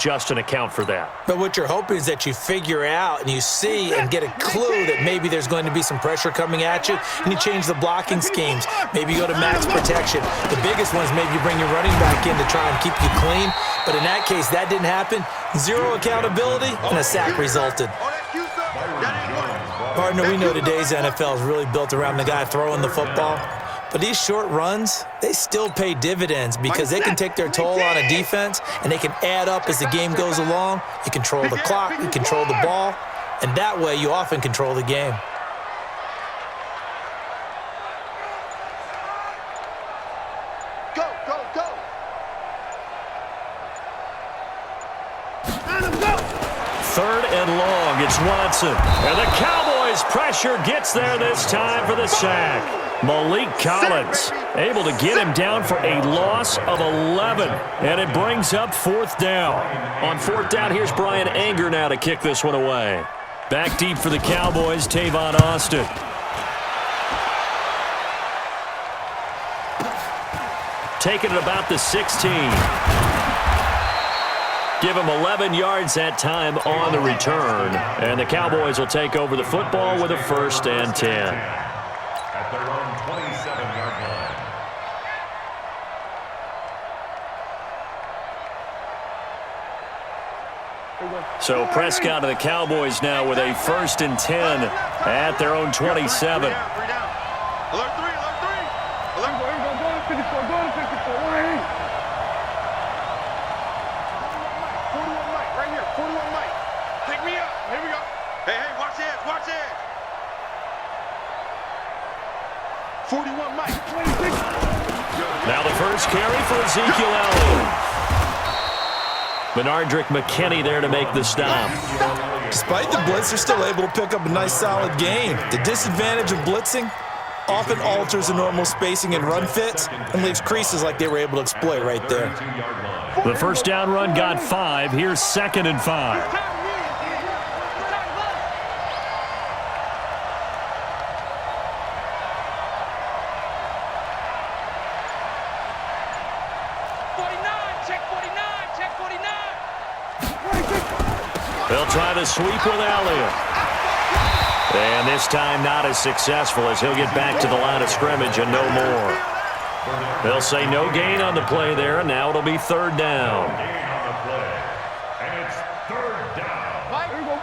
just an account for that. But what you're hoping is that you figure out and you see and get a clue that maybe there's going to be some pressure coming at you, and you change the blocking schemes. Maybe you go to max protection. The biggest one is maybe you bring your running back in to try and keep you clean. But in that case, that didn't happen. Zero accountability, and a sack resulted. Partner, we know today's NFL is really built around the guy throwing the football. But these short runs, they still pay dividends because they can take their toll on a defense, and they can add up as the game goes along. You control the clock, you control the ball, and that way you often control the game. Go, go, go. Third and long, it's Watson. And the Cowboys' pressure gets there this time for the sack. Malik Collins able to get him down for a loss of 11. And it brings up fourth down. On fourth down, here's Brian Anger now to kick this one away. Back deep for the Cowboys, Tavon Austin. Taking it about the 16. Give him 11 yards that time on the return. And the Cowboys will take over the football with a 1st and 10. At their own 27-yard line. So Prescott and the Cowboys now with a 1st and 10 at their own 27. Alert 3, alert 3. Alert 4, go to 54, go to 54. Right. 41 Mike, right here, 41 Mike. Pick me up. Here we go. Hey, watch the edge, watch the edge. 41 Mike. 26. Now the first carry for Ezekiel Elliott. Benardrick McKinney there to make the stop. Despite the blitz, they're still able to pick up a nice, solid gain. The disadvantage of blitzing often alters the normal spacing and run fits and leaves creases like they were able to exploit right there. The first down run got 5. Here's 2nd and 5. They'll try to sweep with Elliott. And this time not as successful as he'll get back to the line of scrimmage and no more. They'll say no gain on the play there, and now it'll be 3rd down. And it's 3rd down. Mike, here we go.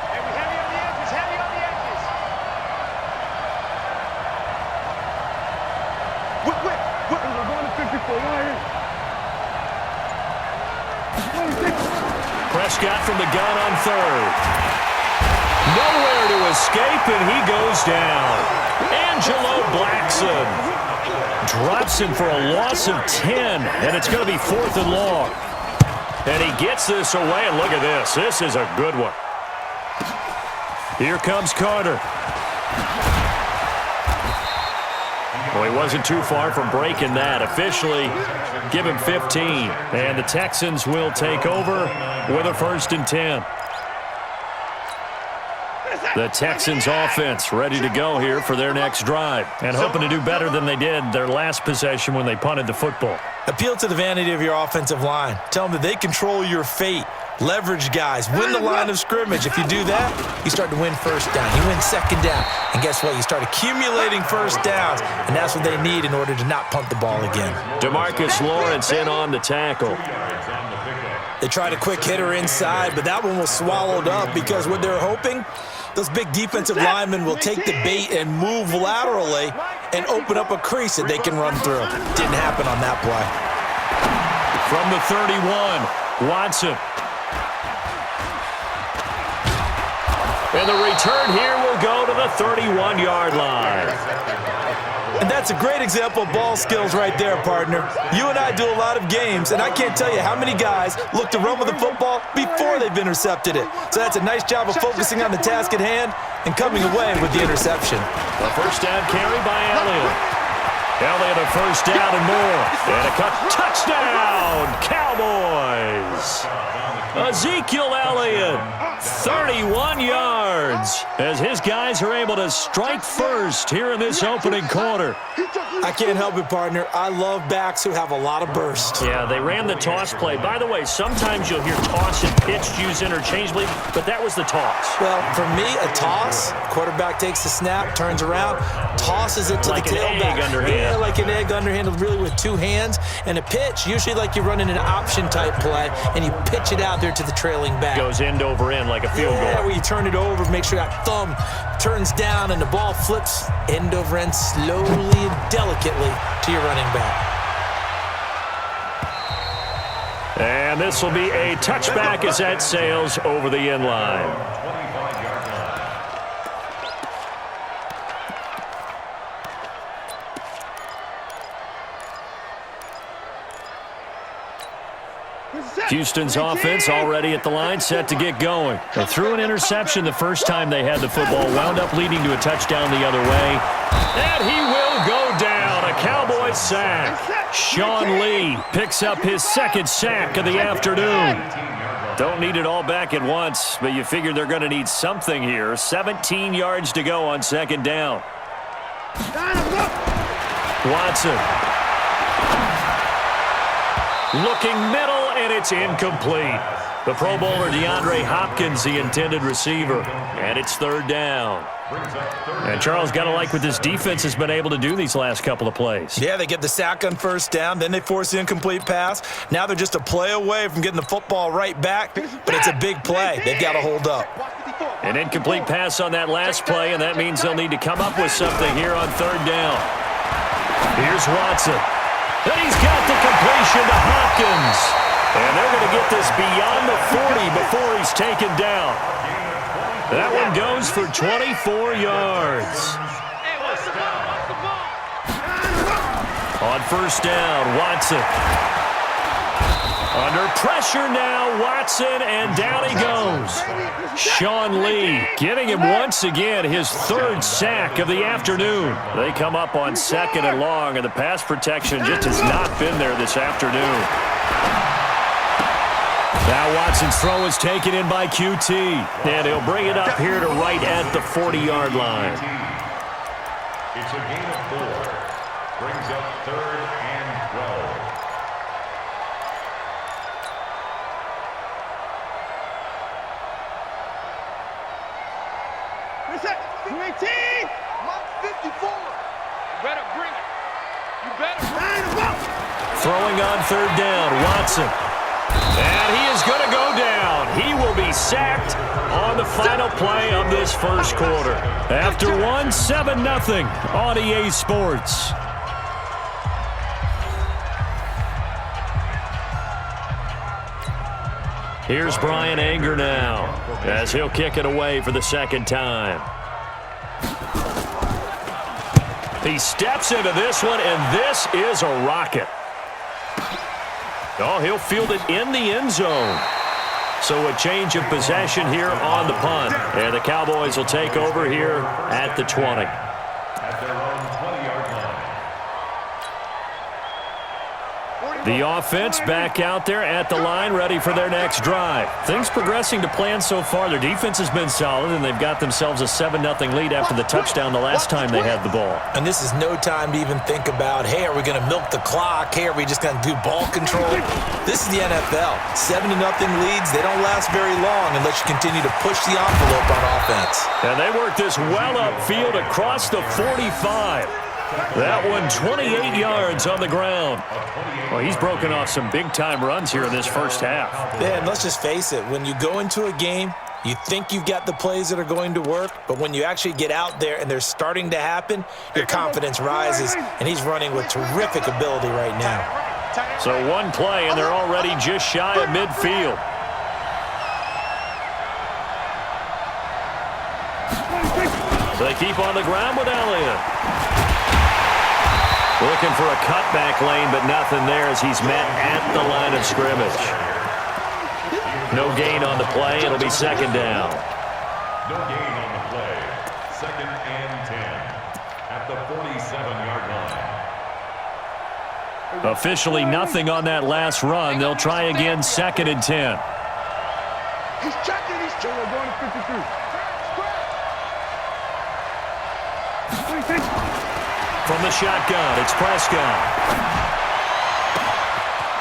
Heavy on the edges, heavy on the edges. Whip. We're going to 54, right here. Prescott from the gun on 3rd. Nowhere to escape, and he goes down. Angelo Blackson drops him for a loss of 10, and it's going to be 4th and long. And he gets this away, and look at this. This is a good one. Here comes Carter. Well, he wasn't too far from breaking that. Officially, give him 15. And the Texans will take over with a 1st and 10. The Texans offense ready to go here for their next drive and hoping to do better than they did their last possession when they punted the football. Appeal to the vanity of your offensive line. Tell them that they control your fate. Leverage guys. Win the line of scrimmage. If you do that, you start to win 1st down. You win 2nd down. And guess what? You start accumulating 1st downs, and that's what they need in order to not punt the ball again. DeMarcus Lawrence in on the tackle. They tried a quick hitter inside, but that one was swallowed up because what they're hoping, those big defensive linemen will take the bait and move laterally and open up a crease that they can run through. Didn't happen on that play. From the 31, Watson. And the return here will go to the 31-yard line. And that's a great example of ball skills right there, partner. You and I do a lot of games, and I can't tell you how many guys look to run with the football before they've intercepted it. So that's a nice job of focusing on the task at hand and coming away with the interception. A 1st down carry by Elliott. Elliott a 1st down and more. And a touchdown, Cowboys. Ezekiel Elliott, 31 yards, as his guys are able to strike first here in this opening quarter. I can't help it, partner. I love backs who have a lot of burst. Yeah, they ran the toss play. By the way, sometimes you'll hear toss and pitch used interchangeably, but that was the toss. Well, for me, a toss, quarterback takes the snap, turns around, tosses it to like the tailback. Like an egg underhand. Yeah, like an egg underhand, really with two hands. And a pitch, usually like you're running an option-type play, and you pitch it out there to the trailing back. Goes end over end like a field goal. Yeah, where you turn it over, make sure that thumb turns down, and the ball flips end over end slowly and delicately to your running back. And this will be a touchback as that sails over the end line. 25-yard line. Houston's offense already at the line, set to get going. They threw an interception the first time they had the football, wound up leading to a touchdown the other way. And he will go down, a Cowboys sack. Sean Lee picks up his second sack of the afternoon. Don't need it all back at once, but you figure they're going to need something here. 17 yards to go on second down. Watson. Looking middle, and it's incomplete. The Pro Bowler DeAndre Hopkins, the intended receiver. And it's third down. And Charles, got to like what this defense has been able to do these last couple of plays. Yeah, they get the sack on first down, then they force the incomplete pass. Now they're just a play away from getting the football right back, but it's a big play. They've got to hold up. An incomplete pass on that last play, and that means they'll need to come up with something here on third down. Here's Watson. And he's got the completion to Hopkins. And they're going to get this beyond the 40 before he's taken down. That one goes for 24 yards. On first down, Watson. Under pressure now, Watson, and down he goes. Sean Lee giving him once again his third sack of the afternoon. They come up on second and long, and the pass protection just has not been there this afternoon. Now Watson's throw is taken in by QT, and he'll bring it up here to right at the 40-yard line. It's a gain of 4. Brings up third and 12. Reset. 218. Mark 54. You better bring it. You better bring it. Throwing on third down, Watson. And he is going to go down. He will be sacked on the final play of this first quarter. After one, 7-0 on EA Sports. Here's Brian Anger now, as he'll kick it away for the second time. He steps into this one, and this is a rocket. Oh, he'll field it in the end zone. So a change of possession here on the punt. And the Cowboys will take over here at the 20. At their own 20-yard line. The offense back out there at the line, ready for their next drive. Things progressing to plan so far. Their defense has been solid, and they've got themselves a 7-0 lead after the touchdown the last time they had the ball. And this is no time to even think about, hey, are we going to milk the clock? Hey, are we just going to do ball control? This is the NFL. 7-0 leads, they don't last very long unless you continue to push the envelope on offense. And they work this well upfield across the 45. That one 28 yards on the ground. Well, he's broken off some big-time runs here in this first half. Yeah, and let's just face it. When you go into a game, you think you've got the plays that are going to work, but when you actually get out there and they're starting to happen, your confidence rises, and he's running with terrific ability right now. So one play, and they're already just shy of midfield. So they keep on the ground with Elliott. Looking for a cutback lane, but nothing there as he's met at the line of scrimmage. No gain on the play. It'll be second down. No gain on the play. Second and 10 at the 47-yard line. Officially nothing on that last run. They'll try again, second and 10. He's checking. He's checking. We're going to 53. From the shotgun, it's Prescott.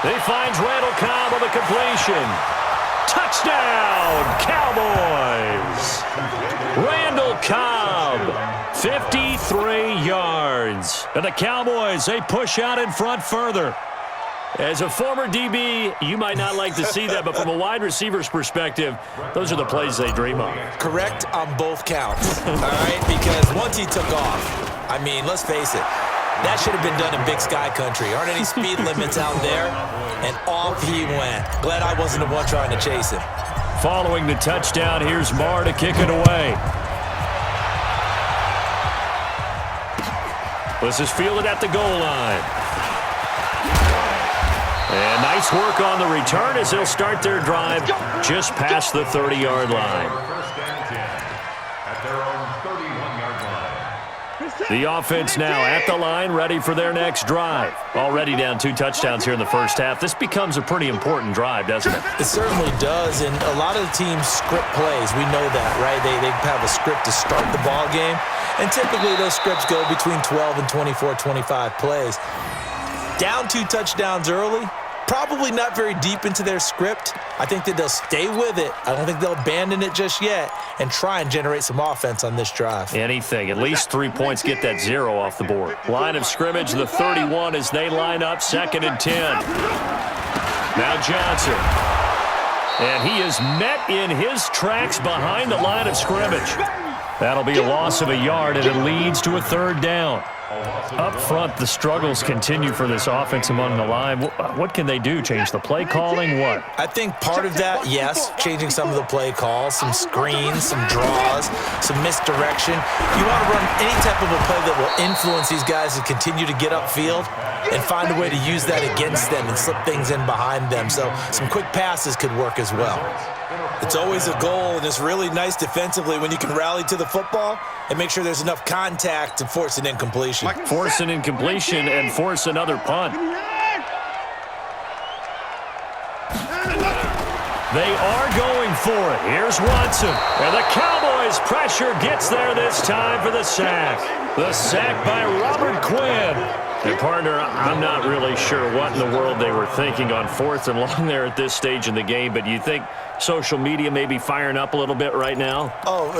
He finds Randall Cobb on the completion. Touchdown, Cowboys! Randall Cobb, 53 yards. And the Cowboys, they push out in front further. As a former DB, you might not like to see that, but from a wide receiver's perspective, those are the plays they dream of. Correct on both counts, all right? Because once he took off, I mean, let's face it, that should have been done in Big Sky Country. Aren't any speed limits out there? And off he went. Glad I wasn't the one trying to chase him. Following the touchdown, here's Marr to kick it away. This is fielded at the goal line. And nice work on the return as they'll start their drive just past the 30-yard line. First and 10 at their own 31-yard line. The offense now at the line, ready for their next drive. Already down 2 touchdowns here in the first half. This becomes a pretty important drive, doesn't it? It certainly does, and a lot of the teams script plays. We know that, right? They have a script to start the ball game, and typically those scripts go between 12 and 24, 25 plays. Down 2 touchdowns early, probably not very deep into their script. I think that they'll stay with it. I don't think they'll abandon it just yet and try and generate some offense on this drive. Anything. At least 3 points, get that 0 off the board. Line of scrimmage, the 31 as they line up, 2nd and 10. Now Johnson. And he is met in his tracks behind the line of scrimmage. That'll be a loss of a yard, and it leads to a 3rd down. Up front, the struggles continue for this offense among the line. What can they do? Change the play calling? What? I think part of that, yes, changing some of the play calls, some screens, some draws, some misdirection. You want to run any type of a play that will influence these guys to continue to get upfield and find a way to use that against them and slip things in behind them. So some quick passes could work as well. It's always a goal, and it's really nice defensively when you can rally to the football and make sure there's enough contact to force an incompletion. Force an incompletion and force another punt. They are going for it. Here's Watson. And the Cowboys' pressure gets there this time for the sack. The sack by Robert Quinn. And, partner, I'm not really sure what in the world they were thinking on 4th and long there at this stage in the game, but you think social media may be firing up a little bit right now? Oh,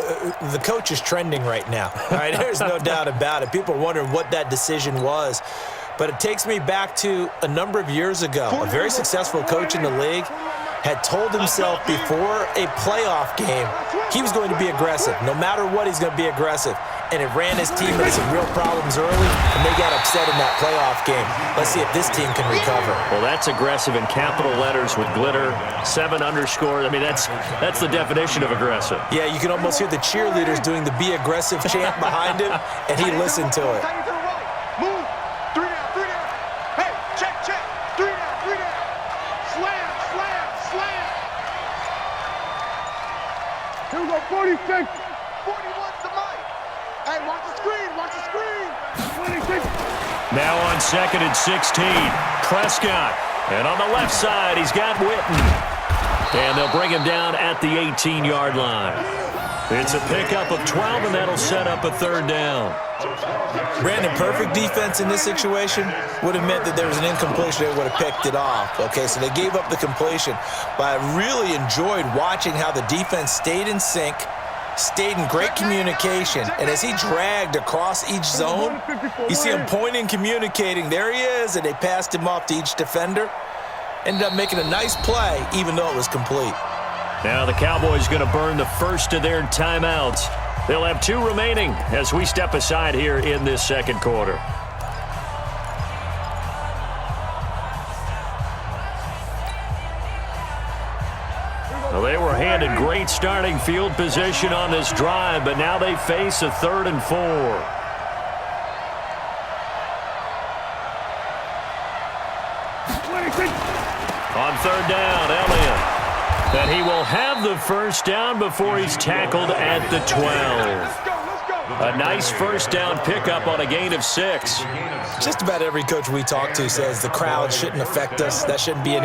the coach is trending right now. All right, there's no doubt about it. People are wondering what that decision was. But it takes me back to a number of years ago. A very successful coach in the league had told himself before a playoff game he was going to be aggressive. No matter what, he's going to be aggressive. And it ran his team into some real problems early, and they got upset in that playoff game. Let's see if this team can recover. Well, that's aggressive in capital letters with glitter, 7 underscore. I mean, that's the definition of aggressive. Yeah, you can almost hear the cheerleaders doing the be aggressive chant behind him, and he listened to it. Move. 3 down, 3 down. Hey, check, check. 3 down, 3 down. Slam, slam, slam. Here we go, 46. 41's the mic. Hey, watch the screen, watch the screen. 26. Now on 2nd and 16, Prescott. And on the left side, he's got Witten. And they'll bring him down at the 18-yard line. It's a pickup of 12, and that'll set up a 3rd down. Brandon, perfect defense in this situation would have meant that there was an incompletion. They would have picked it off. Okay, so they gave up the completion. But I really enjoyed watching how the defense stayed in sync, stayed in great communication, and as he dragged across each zone, you see him pointing, communicating. There he is, and they passed him off to each defender. Ended up making a nice play, even though it was complete. Now the Cowboys going to burn the first of their timeouts. They'll have 2 remaining as we step aside here in this 2nd quarter. Well, they were handed great starting field position on this drive, but now they face a 3rd and 4. On 3rd down, Elliott. And he will have the first down before he's tackled at the 12. A nice first down pickup on a gain of 6. Just about every coach we talk to says the crowd shouldn't affect us. That shouldn't be an